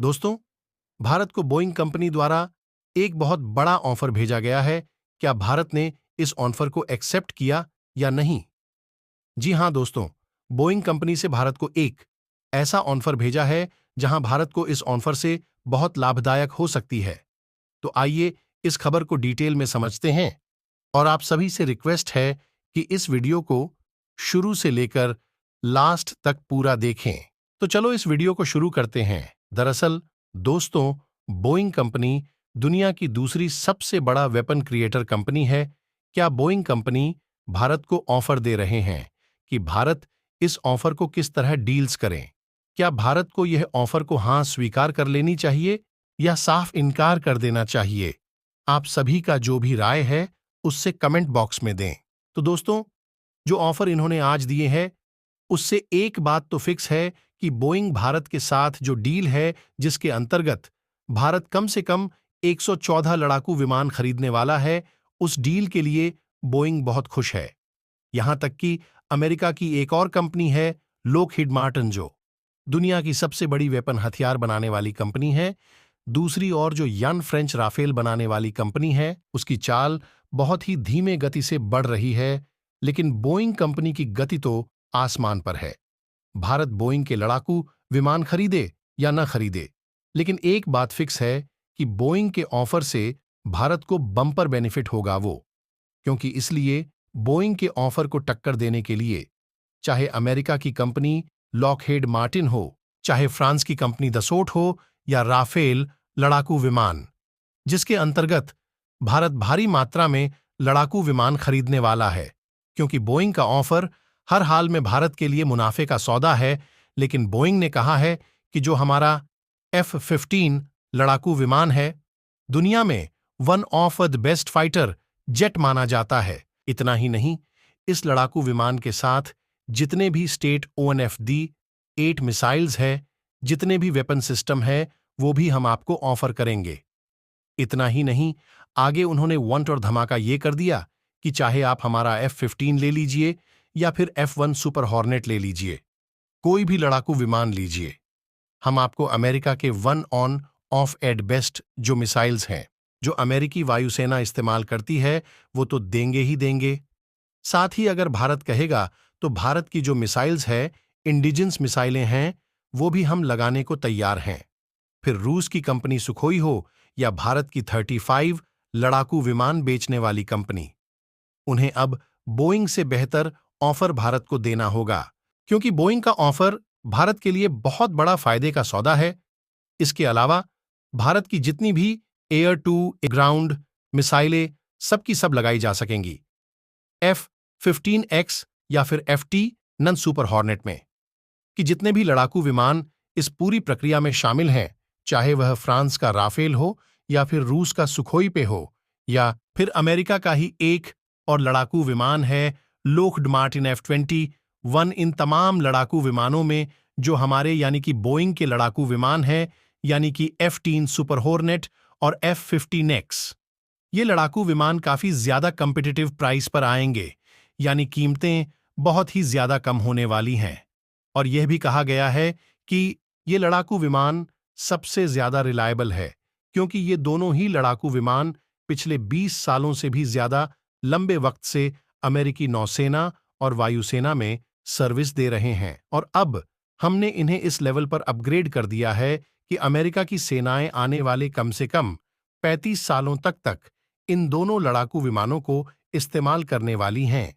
दोस्तों, भारत को Boeing company द्वारा एक बहुत बड़ा ऑफर भेजा गया है। क्या भारत ने इस ऑफर को एक्सेप्ट किया या नहीं? जी हां दोस्तों, बोइंग कंपनी से भारत को एक ऐसा ऑफर भेजा है जहां भारत को इस ऑफर से बहुत लाभदायक हो सकती है। तो आइए इस खबर को डिटेल में समझते हैं और आप सभी से रिक्वेस्ट है कि इस वीडियो को शुरू से लेकर लास्ट तक पूरा देखें। तो चलो इस वीडियो को शुरू करते हैं। दरअसल दोस्तों, बोइंग कंपनी दुनिया की दूसरी सबसे बड़ा वेपन क्रिएटर कंपनी है। क्या बोइंग कंपनी भारत को ऑफर दे रहे हैं कि भारत इस ऑफर को किस तरह डील्स करें? क्या भारत को यह ऑफर को हां स्वीकार कर लेनी चाहिए या साफ इनकार कर देना चाहिए? आप सभी का जो भी राय है उससे कमेंट बॉक्स में दें। तो दोस्तों, जो ऑफर इन्होंने आज दिए हैं उससे एक बात तो फिक्स है कि बोइंग भारत के साथ जो डील है जिसके अंतर्गत भारत कम से कम 114 लड़ाकू विमान खरीदने वाला है, उस डील के लिए बोइंग बहुत खुश है। यहां तक कि अमेरिका की एक और कंपनी है लॉकहीड मार्टिन, जो दुनिया की सबसे बड़ी वेपन हथियार बनाने वाली कंपनी है। दूसरी ओर जो यान फ्रेंच राफेल बनाने वाली कंपनी है, उसकी चाल बहुत ही धीमे गति से बढ़ रही है, लेकिन बोइंग कंपनी की गति तो आसमान पर है। भारत बोइंग के लड़ाकू विमान खरीदे या न खरीदे, लेकिन एक बात फिक्स है कि बोइंग के ऑफर से भारत को बम्पर बेनिफिट होगा वो, क्योंकि इसलिए बोइंग के ऑफर को टक्कर देने के लिए चाहे अमेरिका की कंपनी लॉकहीड मार्टिन हो, चाहे फ्रांस की कंपनी दसोट हो या राफेल लड़ाकू विमान, जिसके अंतर्गत भारत भारी मात्रा में लड़ाकू विमान खरीदने वाला है। क्योंकि बोइंग का ऑफर हर हाल में भारत के लिए मुनाफे का सौदा है, लेकिन बोइंग ने कहा है कि जो हमारा F-15 लड़ाकू विमान है, दुनिया में one of the best fighter jet माना जाता है। इतना ही नहीं, इस लड़ाकू विमान के साथ जितने भी स्टेट ONFD-8 मिसाइल्स है, जितने भी वेपन सिस्टम है, वो भी हम आपको ऑफर करेंगे। इतना ही नहीं, आगे उन्होंने वंट और धमाका ये कर दिया कि चाहे आप हमारा F-15 ले लीजिए या फिर F-1 सुपर हॉर्नेट ले लीजिए, कोई भी लड़ाकू विमान लीजिए, हम आपको अमेरिका के one on of at best जो मिसाइल्स हैं, जो अमेरिकी वायुसेना इस्तेमाल करती है, वो तो देंगे ही देंगे। साथ ही अगर भारत कहेगा तो भारत की जो मिसाइल्स है, इंडिजिन्स मिसाइलें हैं, वो भी हम लगाने को तैयार हैं। फिर रूस की कंपनी सुखोई हो या भारत की 35 लड़ाकू विमान बेचने वाली कंपनी, उन्हें अब बोइंग से बेहतर ऑफर भारत को देना होगा, क्योंकि बोइंग का ऑफर भारत के लिए बहुत बड़ा फायदे का सौदा है। इसके अलावा भारत की जितनी भी एयर टू ग्राउंड मिसाइलें सबकी सब लगाई जा सकेंगी F-15X या फिर FT नन सुपर हॉर्नेट में, कि जितने भी लड़ाकू विमान इस पूरी प्रक्रिया में शामिल हैं, चाहे वह फ्रांस का राफेल हो या फिर रूस का सुखोई पे हो या फिर अमेरिका का ही एक और लड़ाकू विमान है लॉकहीड मार्टिन F-21, इन तमाम लड़ाकू विमानों में जो हमारे यानी कि बोइंग के लड़ाकू विमान हैं, यानी कि F-3 सुपर हॉर्नेट और F-15X, ये लड़ाकू विमान काफी ज्यादा कम्पिटिटिव प्राइस पर आएंगे, यानी कीमतें बहुत ही ज्यादा कम होने वाली हैं। और यह भी कहा गया है कि ये लड़ाकू विमान सबसे ज्यादा रिलायबल है, क्योंकि ये दोनों ही लड़ाकू विमान पिछले 20 सालों से भी ज्यादा लंबे वक्त से अमेरिकी नौसेना और वायुसेना में सर्विस दे रहे हैं। और अब हमने इन्हें इस लेवल पर अपग्रेड कर दिया है कि अमेरिका की सेनाएं आने वाले कम से कम 35 सालों तक इन दोनों लड़ाकू विमानों को इस्तेमाल करने वाली हैं।